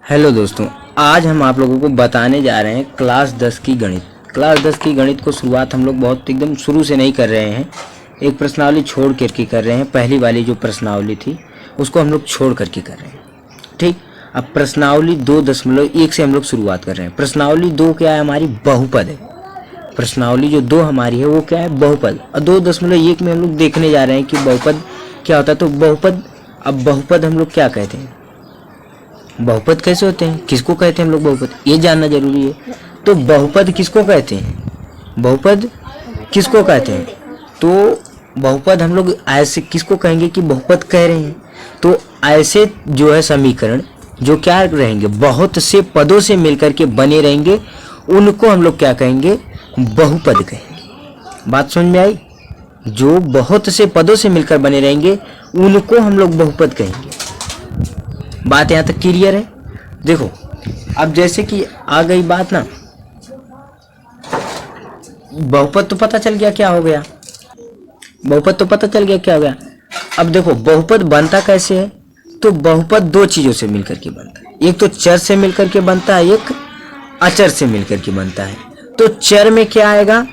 Hello दोस्तों, आज हम आप लोगों को बताने जा रहे हैं क्लास 10 की गणित। क्लास 10 की गणित को शुरुआत हम लोग बहुत एकदम शुरू से नहीं कर रहे हैं, एक प्रश्नावली छोड़ करके कर रहे हैं। पहली वाली जो प्रश्नावली थी उसको हम लोग छोड़ करके कर रहे हैं। ठीक, अब प्रश्नावली 2.1 से हम लोग शुरुआत कर रहे हैं। प्रश्नावली 2 क्या है? हमारी बहुपद है। प्रश्नावली जो 2 हमारी है वो क्या है? बहुपद। और 2.1 में हम लोग देखने जा रहे हैं कि बहुपद क्या होता है। तो बहुपद, अब बहुपद हम लोग क्या कहते हैं, बहुपद कैसे होते हैं, किसको कहते हैं हम लोग बहुपद, ये जानना जरूरी है। तो बहुपद किसको कहते हैं, बहुपद किसको कहते हैं? तो बहुपद हम लोग ऐसे किसको कहेंगे कि बहुपद कह रहे हैं? तो ऐसे जो है समीकरण जो क्या रहेंगे, बहुत से पदों से मिलकर के बने रहेंगे, उनको हम लोग क्या कहेंगे? बहुपद कहेंगे। बात समझ में आई? जो बहुत से पदों से मिलकर बने रहेंगे उनको हम लोग बहुपद कहेंगे। बात यहाँ तक क्लियर है? देखो, अब जैसे कि आ गई बात ना, बहुपद तो पता चल गया क्या हो गया, बहुपद तो पता चल गया क्या हो गया। अब देखो बहुपद बनता कैसे है? तो बहुपद दो चीजों से मिलकर के बनता है, एक तो चर से मिलकर के बनता है, एक अचर से मिलकर के बनता है। तो चर में क्या आएगा?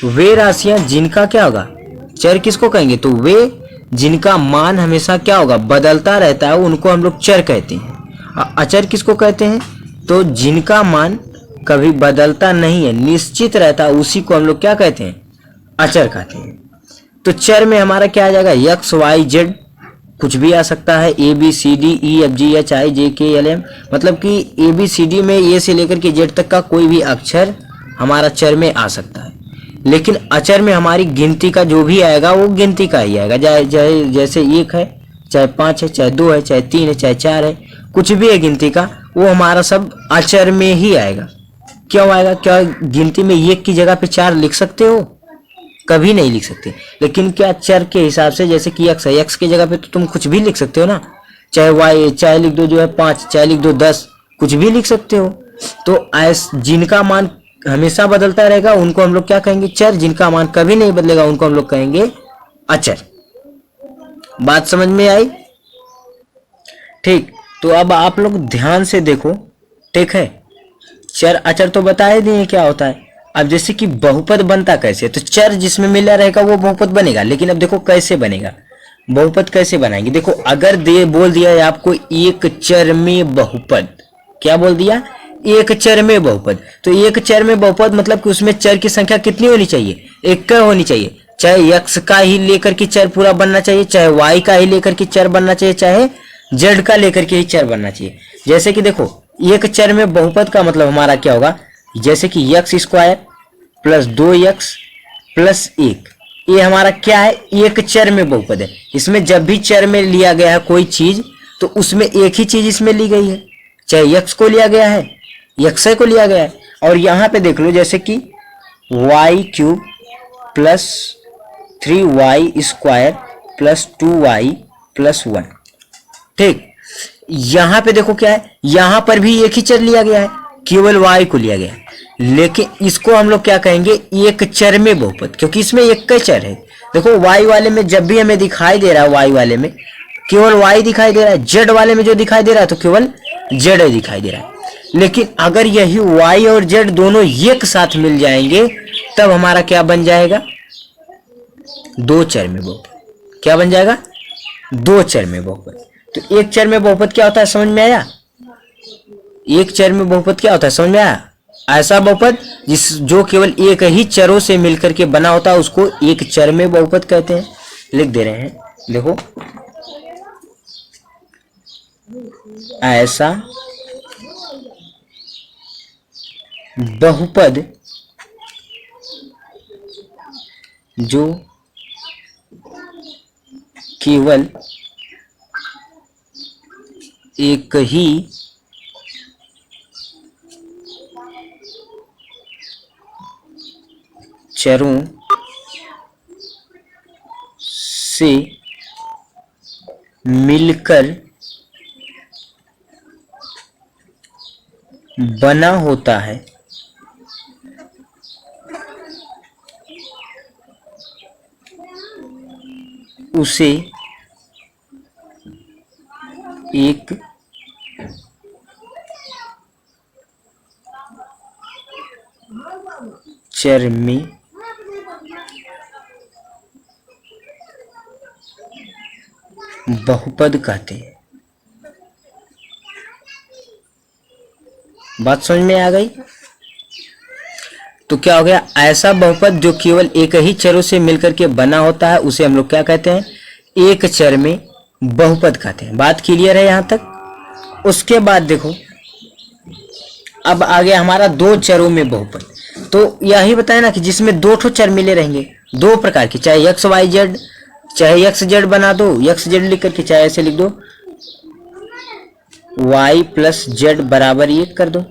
वे राशियां जिनका क्या होगा, चर किसको कहेंगे? तो वे जिनका मान हमेशा क्या होगा, बदलता रहता है, उनको हम लोग चर कहते हैं। अचर किसको कहते हैं? तो जिनका मान कभी बदलता नहीं है, निश्चित रहता है, उसी को हम लोग क्या कहते हैं? अचर कहते हैं। तो चर में हमारा क्या आ जाएगा? एक्स वाई जेड, कुछ भी आ सकता है, A B C D E F G H I J K L M, मतलब कि ए बी सी डी में ए से लेकर के जेड तक का कोई भी अक्षर हमारा चर में आ सकता है। लेकिन अचर में हमारी गिनती का जो भी आएगा वो गिनती का ही आएगा, चाहे जैसे 1 है, चाहे 5 है, चाहे 2 है, चाहे 3 है, चाहे 4 है, कुछ भी है गिनती का, वो हमारा सब अचर में ही आएगा। क्यों आएगा? क्या गिनती में 1 की जगह पे 4 लिख सकते हो? कभी नहीं लिख सकते। लेकिन क्या चर के हिसाब से, जैसे कि एक्स है, एक्स की जगह पे तो तुम कुछ भी लिख सकते हो ना, चाहे वाई, चाहे लिख दो जो है 5, चाहे लिख दो 10, कुछ भी लिख सकते हो। तो जिनका मान हमेशा बदलता रहेगा उनको हम लोग क्या कहेंगे? चर। जिनका मान कभी नहीं बदलेगा उनको हम लोग कहेंगे अचर। बात समझ में आई? ठीक, तो अब आप लोग ध्यान से देखो। ठीक है, चर अचर तो बता ही दिए क्या होता है। अब जैसे कि बहुपद बनता कैसे, तो चर जिसमें मिला रहेगा वो बहुपद बनेगा। लेकिन अब देखो कैसे बनेगा, बहुपद कैसे बनाएंगे। देखो, अगर दे बोल दिया है आपको एक चर में बहुपद, क्या बोल दिया? एक चर में बहुपद। तो एक चर में बहुपद मतलब कि उसमें चर की संख्या कितनी होनी चाहिए? एक का होनी चाहिए। चाहे एक्स का ही लेकर के चर पूरा बनना चाहिए, चाहे वाई का ही लेकर के चर बनना चाहिए, चाहे जेड का लेकर के ही चर बनना चाहिए। जैसे कि देखो, एक चर में बहुपद का मतलब हमारा क्या होगा, जैसे कि x square plus 2x plus 1, ये हमारा क्या है? एक चर में बहुपद है। इसमें जब भी चर में लिया गया है कोई चीज, तो उसमें एक ही चीज इसमें ली गई है, चाहे x को लिया गया है, x को लिया गया है। और यहां पे देख लो, जैसे कि y cube plus 3y² plus 2y plus 1। ठीक, यहां पे देखो क्या है, यहां पर भी एक ही चर लिया गया है, केवल y को लिया गया है। लेकिन इसको हम लोग क्या कहेंगे? एक चर में बहुपद, क्योंकि इसमें एक का चर है। देखो y वाले में जब भी हमें दिखाई दे रहा है, y वाले में केवल y दिखाई दे रहा है, z वाले में जो दिखाई दे रहा है तो केवल z दिखाई दे रहा है। लेकिन अगर यही y और z दोनों एक साथ मिल जाएंगे तब हमारा क्या बन जाएगा? दो चर में बहुपद। क्या बन जाएगा? दो चर में बहुपद। तो एक चर में बहुपद क्या होता है, समझ में आया? एक चर में बहुपद क्या होता है, समझ में आया? ऐसा बहुपद जो केवल एक ही चरों से मिलकर के बना होता है उसको एक चर में बहुपद कहते हैं। लिख दे रहे हैं, देखो, ऐसा बहुपद जो केवल एक ही चरों से मिलकर बना होता है उसे एक चर में बहुपद कहते हैं। बात समझ में आ गई? तो क्या हो गया, ऐसा बहुपद जो केवल एक ही चरों से मिलकर के बना होता है उसे हम लोग क्या कहते हैं, एक चर में बहुपद कहते हैं। बात क्लियर है यहां तक? उसके बाद देखो अब आ गया हमारा दो चरों में बहुपद। तो यही बताया ना कि जिसमें दो ठो चर मिले रहेंगे, दो प्रकार के, चाहे एक्स वाई जेड, चाहे एक्स जेड बना दो, एक्स जेड लिख करके चाहे ऐसे लिख दो, y प्लस जेड बराबर ये कर दो,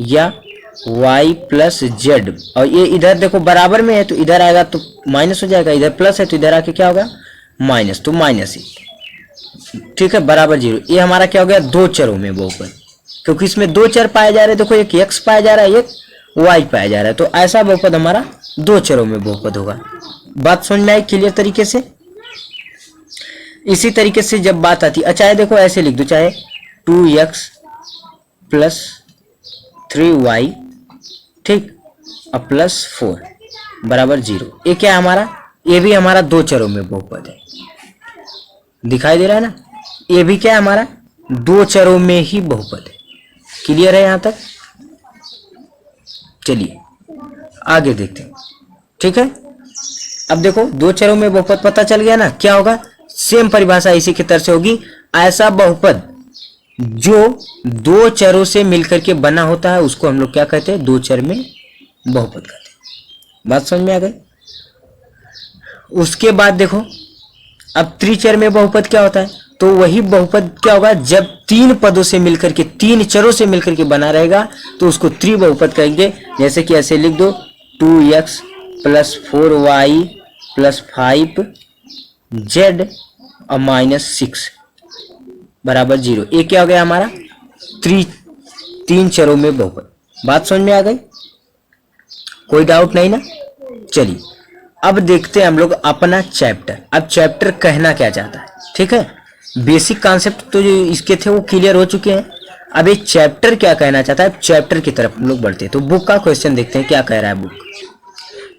या y प्लस जेड, और ये इधर देखो बराबर में है तो इधर आएगा तो माइनस हो जाएगा, इधर प्लस है तो इधर आके क्या होगा माइनस, तो माइनस ही, ठीक है, बराबर जीरो। ये हमारा क्या हो गया, दो चरों में बहुपद, क्योंकि इसमें दो चर पाए जा रहे हैं। देखो एक x पाया जा रहा है, एक y पाया जा रहा है, तो ऐसा बहुपद हमारा दो चरों में बहुपद होगा। बात समझ में आई क्लियर तरीके से? इसी तरीके से जब बात आती, अच्छा है देखो ऐसे लिख दो, चाहे 2x प्लस 3y, ठीक, और प्लस 4 बराबर 0, ये क्या है हमारा, ये भी हमारा दो चरों में बहुपद है। दिखाई दे रहा है ना, ये भी क्या है हमारा दो चरों में ही बहुपद है। क्लियर है यहां तक? चलिए आगे देखते हैं, ठीक है। अब देखो दो चरों में बहुपद पता चल गया ना, क्या होगा, सेम परिभाषा इसी की तरह से होगी, ऐसा बहुपद जो दो चरों से मिलकर के बना होता है उसको हम लोग क्या कहते हैं, दो चर में बहुपद कहते हैं। बात समझ में आ गई? उसके बाद देखो अब त्रिचर में बहुपद क्या होता है, तो वही बहुपद क्या होगा, जब तीन पदों से मिलकर के, तीन चरों से मिलकर के बना रहेगा तो उसको त्रिबहुपद कहेंगे। जैसे कि ऐसे लिख दो, 2x plus 4y plus 5z और माइनस 6 बराबर 0, ये क्या हो गया हमारा तीन चरों में बहुपद। बात समझ में आ गई? कोई डाउट नहीं ना? चलिए अब देखते हैं हम लोग अपना चैप्टर। अब चैप्टर कहना क्या चाहता है, ठीक है, बेसिक कॉन्सेप्ट तो जो इसके थे वो क्लियर हो चुके हैं। अब ये चैप्टर क्या कहना चाहता है, चैप्टर की तरफ हम लोग बढ़ते हैं। तो बुक का क्वेश्चन देखते हैं क्या कह रहा है बुक।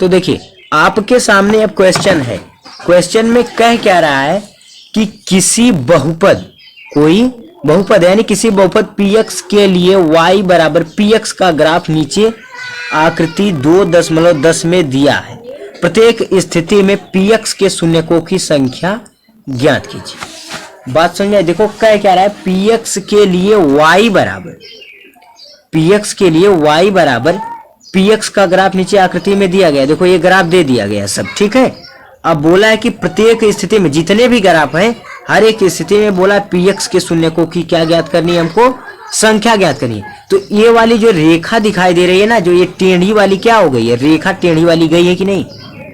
तो देखिए आपके सामने अब क्वेश्चन है, क्वेश्चन में कह क्या रहा है कि किसी बहुपद, कोई बहुपद यानी किसी बहुपद px के लिए y बराबर px का ग्राफ नीचे आकृति 2.10 में दिया है। प्रत्येक स्थिति में px के शून्यकों की संख्या ज्ञात कीजिए। बात समझ में? देखो कह क्या रहा है, px के लिए y बराबर, px के लिए y बराबर px का ग्राफ नीचे आकृति में दिया गया। देखो ये ग्राफ दे दिया गया सब, ठीक है। अब बोला है कि प्रत्येक स्थिति में, जितने भी ग्राफ हैं हर एक स्थिति में बोला px के शून्यकों की क्या ज्ञात करनी है, हमको संख्या ज्ञात करनी है। तो ये वाली जो रेखा दिखाई दे रही है ना, जो ये टेढ़ी वाली क्या हो गई है, रेखा टेढ़ी वाली गई है कि नहीं,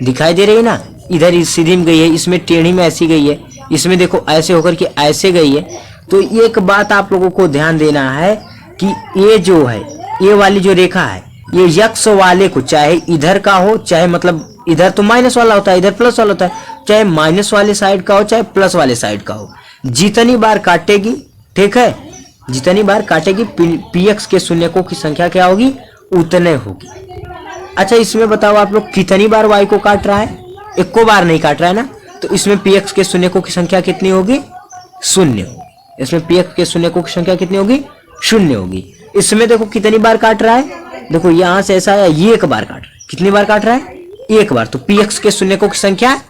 दिखाई दे रही है ना, इधर इस सीधी में गई है, इसमें टेढ़ी में ऐसी गई है, इसमें देखो ऐसे होकर के ऐसे गई है। तो एक बात आप लोगों को ध्यान देना है कि ये जो है, ये वाली जो रेखा है, ये यक्ष वाले को, चाहे इधर का हो, चाहे मतलब इधर तो माइनस वाला होता है, इधर प्लस वाला होता है, चाहे माइनस वाले साइड का हो चाहे प्लस वाले साइड का हो, जितनी बार काटेगी, ठीक है, जितनी बार काटेगी px के शून्यकों की संख्या क्या होगी, उतने होगी। अच्छा इसमें बताओ आप लोग कितनी बार y को काट रहा है, एक को बार नहीं काट रहा है ना, तो इसमें px के शून्यकों की संख्या कितनी होगी, शून्य होगी। इसमें px के शून्यकों की संख्या कितनी होगी, शून्य होगी। इसमें देखो कितनी बार काट रहा है, देखो यहां से ऐसा है, ये एक बार काट रहा है, कितनी बार काट रहा है, एक बार, तो px के शून्यकों की संख्या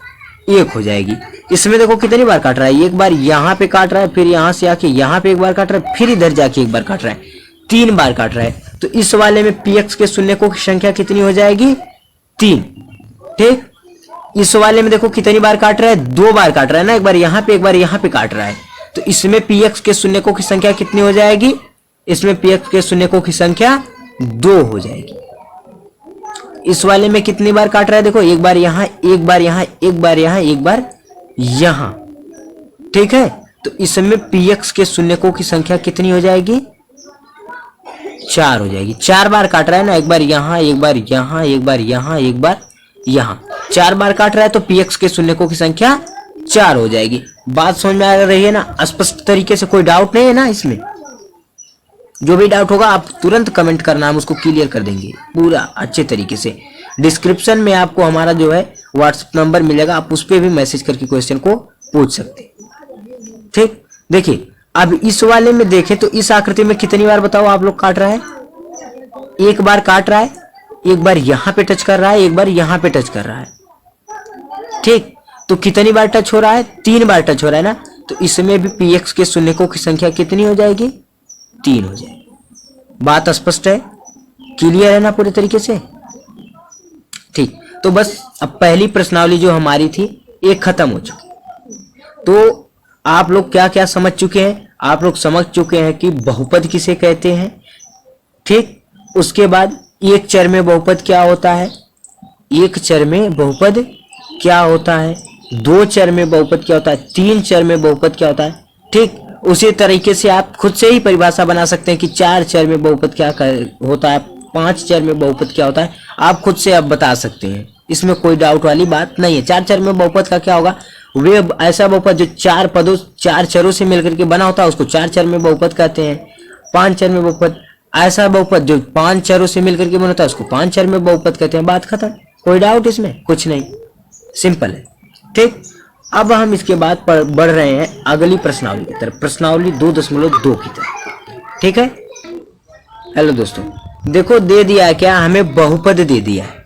एक हो जाएगी। इसमें देखो कितनी बार काट रहा है, एक बार यहाँ पे काट रहा है, फिर यहाँ से आके यहाँ पे एक बार काट रहा है, फिर इधर जाके एक बार काट रहा है, 3 बार काट रहा है। तो इस वाले में px के शून्यकों की संख्या कितनी हो जाएगी, 3, ठीक। इस वाले में देखो कितनी बार काट रहा है, 2 बार काट रहा है ना, एक बार यहाँ पे एक बार यहाँ पे काट रहा है, तो इसमें px के शून्यकों की संख्या कितनी हो जाएगी, इसमें px के शून्यकों की संख्या 2 हो जाएगी। इस वाले में कितनी बार काट रहा है, देखो एक बार यहाँ, एक बार यहाँ, एक बार यहाँ, एक बार यहाँ, ठीक है। तो इसमें px के शून्यकों की संख्या कितनी हो जाएगी, 4 हो जाएगी। 4 बार काट रहा है ना, एक बार यहाँ, एक बार यहाँ, एक बार यहाँ, एक बार यहाँ, 4 बार काट रहा है, तो px के शून्यकों की संख्या 4 हो जाएगी। बात समझ में आ रही है ना, स्पष्ट तरीके से, कोई डाउट नहीं है ना इसमें? जो भी डाउट होगा आप तुरंत कमेंट करना, हम उसको क्लियर कर देंगे पूरा अच्छे तरीके से। डिस्क्रिप्शन में आपको हमारा जो है व्हाट्सएप नंबर मिलेगा, आप उस पर भी मैसेज करके क्वेश्चन को पूछ सकते हैं। ठीक, देखिए अब इस वाले में देखें तो इस आकृति में कितनी बार बताओ आप लोग काट रहा है? एक बार काट रहा है, एक बार यहां पे टच कर रहा है, एक बार यहां पे टच कर रहा है। ठीक, तो कितनी बार टच हो रहा है? 3 बार टच हो रहा है ना। तो इसमें भी px के शून्यकों की संख्या कितनी हो जाएगी? 3 हो जाएगी। बात स्पष्ट है, क्लियर है ना पूरी तरीके से? ठीक, तो बस अब पहली प्रश्नावली जो हमारी थी एक खत्म हो चुकी। तो आप लोग क्या क्या समझ चुके हैं? आप लोग समझ चुके हैं कि बहुपद किसे कहते हैं। ठीक, उसके बाद एक चर में बहुपद क्या होता है, एक चर में बहुपद क्या होता है, 2 चर में बहुपद क्या होता है, 3 चर में बहुपद क्या होता है। ठीक, उसी तरीके से आप खुद से ही परिभाषा बना सकते हैं कि 4 चर में बहुपद क्या होता है, 5 चर में बहुपद क्या होता है, आप खुद से अब बता सकते हैं, इसमें कोई डाउट वाली बात नहीं है। 4 चर में बहुपद का क्या होगा, वे ऐसा बहुपद जो 4 पदों 4 चरों से मिलकर के बना होता है उसको 4 चर में बहुपद कहते हैं। 5 चर में बहुपद ऐसा बहुपद जो 5 चरों से मिलकर के बनता है उसको 5 चर में बहुपद कहते हैं। बात खत्म, कोई डाउट इसमें कुछ नहीं, सिंपल है। ठीक, अब हम इसके बाद बढ़ रहे हैं अगली प्रश्नावली की तरफ, प्रश्नावली 2.2 की तरफ। ठीक है, हेलो दोस्तों, देखो दे दिया है क्या, हमें बहुपद दे दिया है।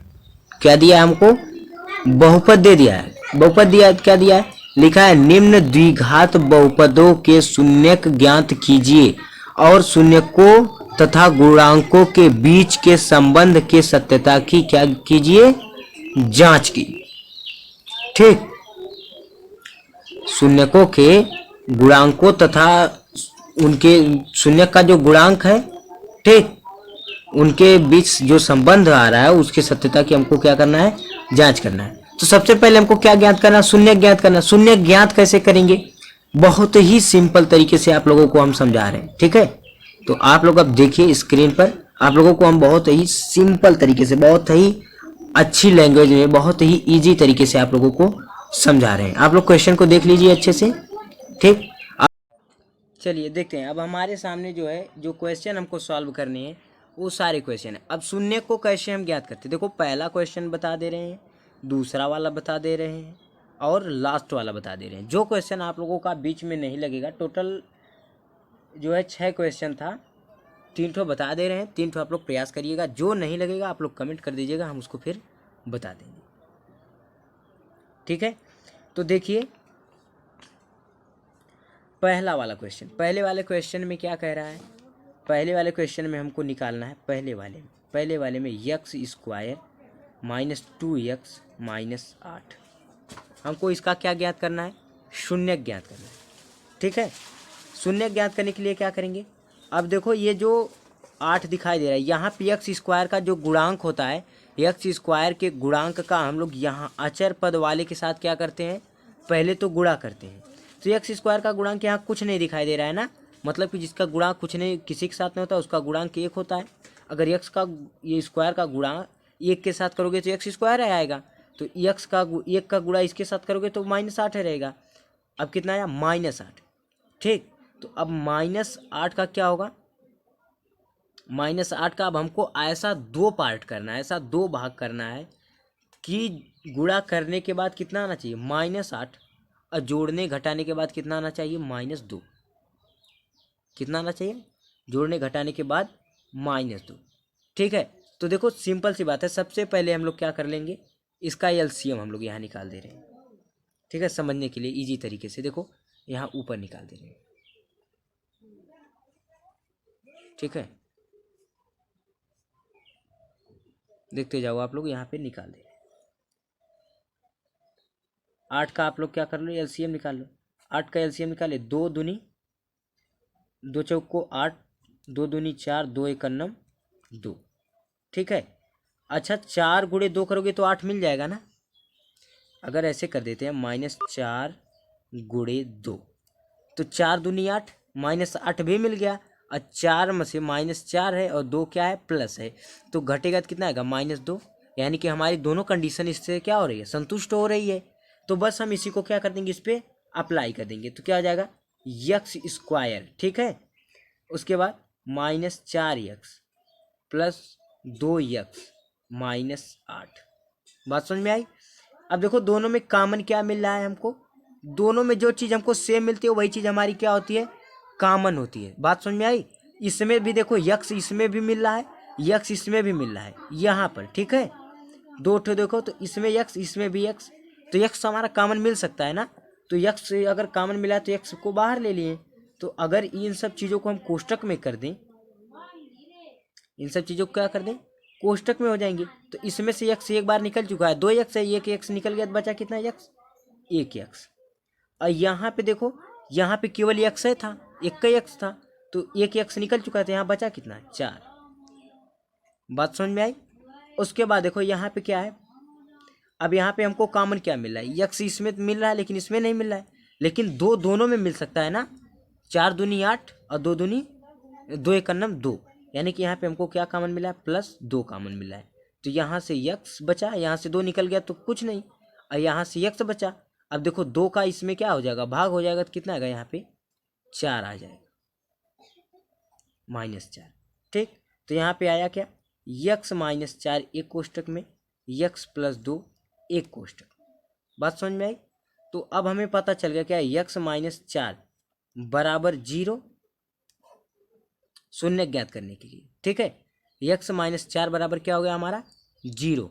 क्या दिया है हमको? बहुपद दे दिया है। बहुपद दिया, क्या दिया है? लिखा है निम्न द्विघात बहुपदों के शून्यक ज्ञात कीजिए और शून्यकों तथा गुणांकों के बीच के संबंध के सत्यता की क्या कीजिए, जांच कीजिए। ठीक, शून्यकों के गुणांकों तथा उनके शून्यक का जो गुणांक है, ठीक, उनके बीच जो संबंध आ रहा है उसकी सत्यता की हमको क्या करना है, जांच करना है। तो सबसे पहले हमको क्या ज्ञात करना, शून्य ज्ञात करना। शून्य ज्ञात कैसे करेंगे? बहुत ही सिंपल तरीके से आप लोगों को हम समझा रहे हैं। ठीक है, तो आप लोग अब देखिए स्क्रीन पर, आप लोगों को हम बहुत ही सिंपल तरीके से, बहुत ही अच्छी लैंग्वेज में, बहुत ही इजी तरीके से आप लोगों को समझा रहे हैं। आप लोग क्वेश्चन को देख लीजिए अच्छे से। ठीक, चलिए देखते हैं। अब हमारे सामने जो है जो क्वेश्चन हमको सॉल्व करने हैं वो सारे क्वेश्चन है। अब शून्य को कैसे हम ज्ञात करते हैं, देखो पहला क्वेश्चन बता दे रहे हैं, दूसरा वाला बता दे रहे हैं और लास्ट वाला बता दे रहे हैं। जो क्वेश्चन आप लोगों का बीच में नहीं लगेगा, टोटल जो है 6 क्वेश्चन था, 3 ठो बता दे रहे हैं, 3 ठो आप लोग प्रयास करिएगा। जो नहीं लगेगा आप लोग कमेंट कर दीजिएगा, हम उसको फिर बता देंगे। ठीक है, तो देखिए पहला वाला क्वेश्चन, पहले वाले क्वेश्चन में क्या कह रहा है, पहले वाले क्वेश्चन में हमको निकालना है, पहले वाले में यक्स स्क्वायर -2x -8, हमको इसका क्या ज्ञात करना है, शून्य ज्ञात करना है। ठीक है, शून्य ज्ञात करने के लिए क्या करेंगे, अब देखो ये जो 8 दिखाई दे रहा है, यहाँ पे एक्स स्क्वायर का जो गुणांक होता है, एक्स स्क्वायर के गुणांक का हम लोग यहाँ अचर पद वाले के साथ क्या करते हैं, पहले तो गुणा करते हैं। तो एक्स स्क्वायर का गुणांक यहाँ कुछ नहीं दिखाई दे रहा है ना, मतलब कि जिसका गुणांक कुछ नहीं, किसी के साथ नहीं होता, उसका गुणांक 1 होता है। अगर एक्स का ये स्क्वायर का गुणा 1 के साथ करोगे तो एक्स स्क्वायर आएगा, तो एक्स का 1 का गुणा इसके साथ करोगे तो -8 रहेगा। अब कितना आया, -8। ठीक, तो अब -8 का क्या होगा, -8 का अब हमको ऐसा 2 पार्ट करना है, ऐसा 2 भाग करना है कि गुणा करने के बाद कितना आना चाहिए, -8, और जोड़ने घटाने के बाद कितना आना चाहिए, -2। कितना आना चाहिए, जोड़ने घटाने के बाद -2। ठीक है, तो देखो सिंपल सी बात है, सबसे पहले हम लोग क्या कर लेंगे, इसका एलसीएम हम लोग यहाँ निकाल दे रहे हैं। ठीक है, समझने के लिए इजी तरीके से देखो यहाँ ऊपर निकाल दे रहे हैं। ठीक है, देखते जाओ आप लोग, यहाँ पे निकाल दे रहे हैं। 8 का आप लोग क्या कर लो, एलसीएम निकाल लो। 8 का एलसीएम निकाले, 2 दूनी 2 चौको 8, 2 दूनी 4, 2 एक 2। ठीक है, अच्छा 4 गुणे 2 करोगे तो 8 मिल जाएगा ना। अगर ऐसे कर देते हैं -4 गुणे 2, तो 4 दूनी 8, -8 भी मिल गया, और 4 में से -4 है और 2 क्या है, प्लस है, तो घटेगा तो कितना आएगा, -2। यानी कि हमारी दोनों कंडीशन इससे क्या हो रही है, संतुष्ट हो रही है। तो बस हम इसी को क्या कर देंगे, इस पर अप्लाई कर देंगे, तो क्या हो जाएगा, यक्स स्क्वायर। ठीक है, उसके बाद -4x प्लस 2x -8। बात समझ में आई। अब देखो दोनों में कॉमन क्या मिल रहा है हमको, दोनों में जो चीज़ हमको सेम मिलती है वही चीज़ हमारी क्या होती है, कॉमन होती है। बात समझ में आई। इसमें भी देखो यक्स इसमें भी मिल रहा है, यक्स इसमें भी मिल रहा है यहाँ पर, ठीक है। दो ठो देखो तो इसमें यक्स इसमें भी यक्स, तो यक्स हमारा कॉमन मिल सकता है ना। तो यक्स अगर कॉमन मिला है तो यक्स को बाहर ले लिए। तो अगर इन सब चीज़ों को हम कोष्टक में कर दें, इन सब चीज़ों को क्या कर दें, कोष्टक में हो जाएंगे। तो इसमें से यक्स एक बार निकल चुका है, 2x है, एक यक्स निकल गया तो बचा कितना यक्स, 1x। और यहाँ पे देखो, यहाँ पे केवल यक्स है था, एक का यक्स था, तो एक यक्स निकल चुका है, तो यहाँ बचा कितना है 4। बात समझ में आई। उसके बाद देखो यहाँ पे क्या है, अब यहाँ पे हमको कॉमन क्या मिल रहा है, यक्स इसमें मिल रहा है लेकिन इसमें नहीं मिल रहा है, लेकिन दो दोनों में मिल सकता है ना। 4 दूनी 8 और 2 दूनी 2 एक अन्नम 2, यानी कि यहाँ पे हमको क्या कॉमन मिला है, +2 कॉमन मिला है। तो यहाँ से यक्स बचा, यहाँ से 2 निकल गया तो कुछ नहीं, और यहाँ से यक्स बचा। अब देखो 2 का इसमें क्या हो जाएगा, भाग हो जाएगा, तो कितना आएगा यहाँ पे 4 आ जाएगा, -4। ठीक, तो यहाँ पे आया क्या, यक्स -4 एक कोष्टक में, यक्स +2 एक कोष्टक। बात समझ में आई। तो अब हमें पता चल गया क्या, यक्स -4 बराबर 0, शून्य ज्ञात करने के लिए, ठीक है। यक्स -4 बराबर क्या हो गया हमारा 0,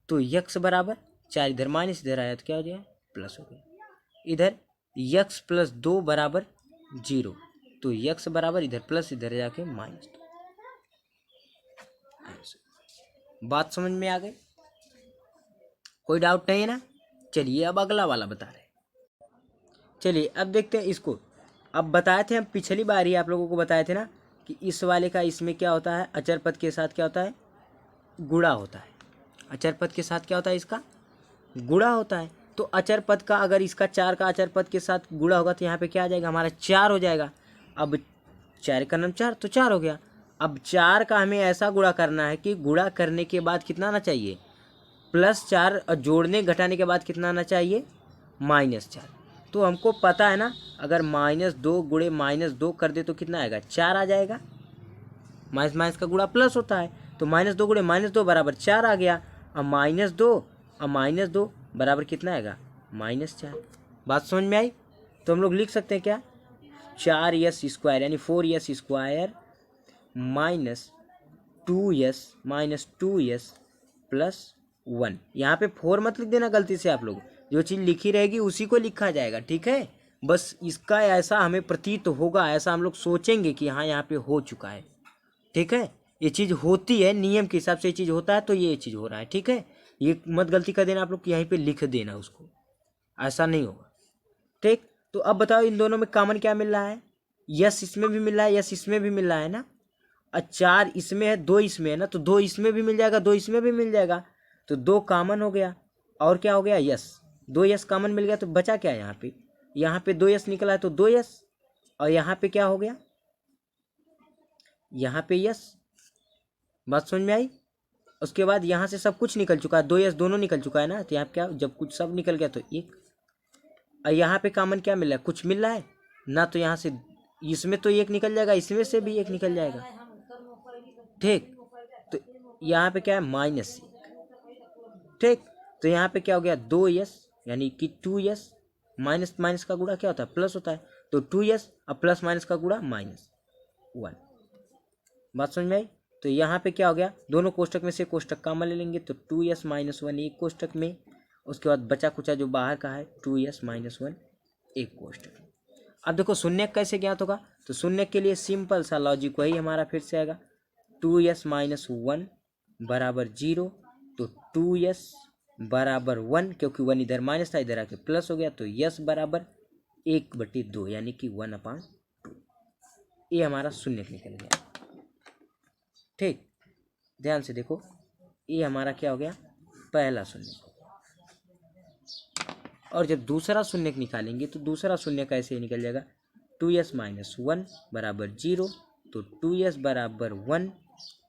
तो यक्स बराबर 4, इधर माइनस इधर आया तो क्या हो गया प्लस हो गया। इधर यक्स +2 बराबर 0, तो यक्स बराबर इधर प्लस इधर जाके -2। बात समझ में आ गई, कोई डाउट नहीं है ना। चलिए अब अगला वाला बता रहे हैं। चलिए अब देखते हैं इसको। अब बताए थे हम पिछली बार ही आप लोगों को बताए थे ना कि इस वाले का इसमें क्या होता है, अचर पद के साथ क्या होता है, गुणा होता है। अचर पद के साथ क्या होता है, इसका गुणा होता है। तो अचर पद का अगर इसका 4 का अचर पद के साथ गुणा होगा तो यहाँ पे क्या आ जाएगा, हमारा 4 हो जाएगा। अब 4 का नाम 4 तो 4 हो गया। अब 4 का हमें ऐसा गुणा करना है कि गुणा करने के बाद कितना आना चाहिए, +4, और जोड़ने घटाने के बाद कितना आना चाहिए, -4। तो हमको पता है ना, अगर -2 गुणे -2 कर दे तो कितना आएगा, 4 आ जाएगा। माइनस माइनस का गुणा प्लस होता है, तो -2 गुणे -2 बराबर 4 आ गया। अब -2 और -2 बराबर कितना आएगा, -4। बात समझ में आई। तो हम लोग लिख सकते हैं क्या, 4s² यानी 4s² -2s +1। यहाँ पे 4 मत लिख देना गलती से, आप लोग जो चीज़ लिखी रहेगी उसी को लिखा जाएगा, ठीक है। बस इसका ऐसा हमें प्रतीत होगा, ऐसा हम लोग सोचेंगे कि हाँ यहाँ पे हो चुका है, ठीक है। ये चीज़ होती है, नियम के हिसाब से ये चीज़ होता है, तो ये चीज़ हो रहा है, ठीक है। ये मत गलती कर देना आप लोग कि यहीं पे लिख देना उसको, ऐसा नहीं होगा, ठीक। तो अब बताओ इन दोनों में कॉमन क्या मिल रहा है, यस इसमें भी मिल रहा है, यस इसमें भी मिल रहा है ना। 4 इसमें है, 2 इसमें है ना, तो 2 इसमें भी मिल जाएगा, 2 इसमें भी मिल जाएगा, तो 2 कॉमन हो गया। और क्या हो गया, यस, 2 यस कॉमन मिल गया, तो बचा क्या यहाँ पे, यहाँ पे 2 यस निकला है तो 2 यस, और यहाँ पे क्या हो गया, यहाँ पे यस। बात समझ में आई। उसके बाद यहाँ से सब कुछ निकल चुका है, 2 यस दोनों निकल चुका है ना, तो यहाँ पे क्या, जब कुछ सब निकल गया तो 1। और यहाँ पे कॉमन क्या मिल रहा है, कुछ मिल रहा है ना, तो यहाँ से इसमें तो 1 निकल जाएगा, इसमें से भी 1 निकल जाएगा, ठीक। तो यहाँ पे क्या है, -1, ठीक। तो यहाँ पे क्या हो गया, 2 यस यानी कि 2 यस, माइनस माइनस का गुणा क्या होता है, प्लस होता है, तो 2 यस और प्लस माइनस का गुणा -1। बात समझ में आई। तो यहाँ पे क्या हो गया, दोनों कोष्टक में से कोष्टक कॉमन ले लेंगे, तो 2s - 1 एक कोष्टक में, उसके बाद बचा कुचा जो बाहर का है 2s - 1 एक कोष्टक में। अब देखो शून्य कैसे ज्ञात होगा, तो शून्य के लिए सिंपल सा लॉजिक वही हमारा फिर से आएगा, 2s - 1 बराबर 0, तो 2s बराबर 1, क्योंकि 1 इधर माइनस था इधर आके प्लस हो गया, तो यस बराबर 1/2 यानी कि 1/2। ये हमारा शून्य निकल गया, ठीक। ध्यान से देखो, ये हमारा क्या हो गया, पहला शून्य। और जब दूसरा शून्य निकालेंगे तो दूसरा शून्य कैसे निकल जाएगा, 2s - 1 बराबर 0, तो 2s बराबर 1,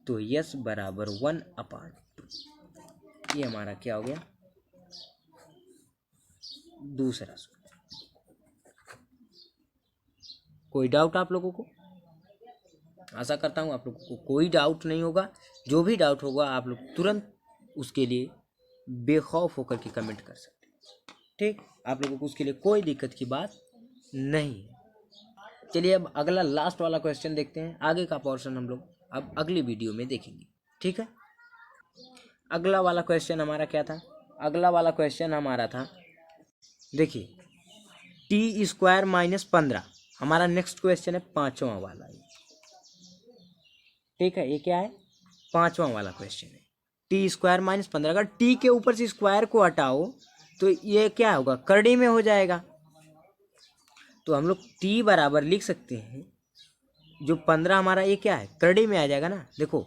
तो यस बराबर 1/2। ये हमारा क्या हो गया, दूसरा शून्य। कोई डाउट आप लोगों को। आशा करता हूँ आप लोगों को कोई डाउट नहीं होगा। जो भी डाउट होगा आप लोग तुरंत उसके लिए बेखौफ होकर के कमेंट कर सकते हैं। ठीक, आप लोगों को उसके लिए कोई दिक्कत की बात नहीं है। चलिए अब अगला लास्ट वाला क्वेश्चन देखते हैं। आगे का पोर्शन हम लोग अब अगली वीडियो में देखेंगे। ठीक है, अगला वाला क्वेश्चन हमारा क्या था? अगला वाला क्वेश्चन हमारा था, देखिए, t² - 15 हमारा नेक्स्ट क्वेश्चन है, पांचवा वाला। ठीक है, ये क्या है? पांचवा वाला क्वेश्चन है। t² - 15, अगर t के ऊपर से स्क्वायर को हटाओ तो ये क्या होगा? करड़ी में हो जाएगा। तो हम लोग t बराबर लिख सकते हैं, जो 15 हमारा ये क्या है? करड़ी में आ जाएगा ना। देखो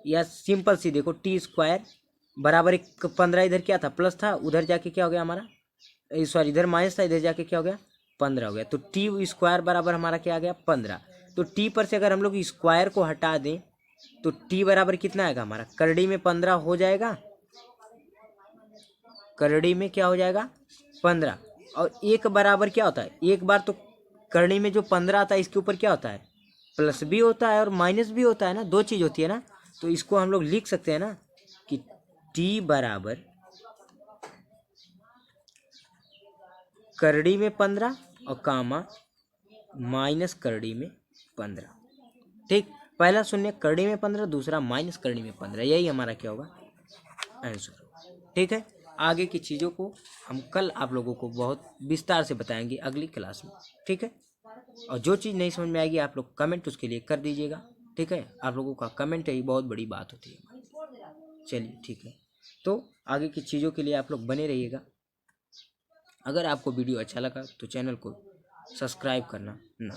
या सिंपल सी देखो, t² बराबर एक 15, इधर क्या था? प्लस था, उधर जाके क्या हो गया हमारा? सॉरी, इधर माइनस था, इधर जाके क्या हो गया? 15 हो गया। तो t² बराबर हमारा क्या आ गया? 15। तो t पर से अगर हम लोग स्क्वायर को हटा दें तो t बराबर कितना आएगा हमारा? करड़ी में 15 हो जाएगा। करड़ी में क्या हो जाएगा? 15। और एक बराबर क्या होता है? एक बार तो करड़ी में जो 15 आता है इसके ऊपर क्या होता है? प्लस भी होता है और माइनस भी होता है ना, दो चीज होती है ना। तो इसको हम लोग लिख सकते हैं ना कि t बराबर करड़ी में 15 और कामा माइनस करड़ी में 15। ठीक, पहला शून्य करड़ी में 15, दूसरा माइनस करड़ी में 15, यही हमारा क्या होगा? आंसर होगा। ठीक है, आगे की चीज़ों को हम कल आप लोगों को बहुत विस्तार से बताएंगे अगली क्लास में। ठीक है, और जो चीज़ नहीं समझ में आएगी आप लोग कमेंट उसके लिए कर दीजिएगा। ठीक है, आप लोगों का कमेंट ही बहुत बड़ी बात होती है। चलिए ठीक है, तो आगे की चीज़ों के लिए आप लोग बने रहिएगा। अगर आपको वीडियो अच्छा लगा तो चैनल को सब्सक्राइब करना ना।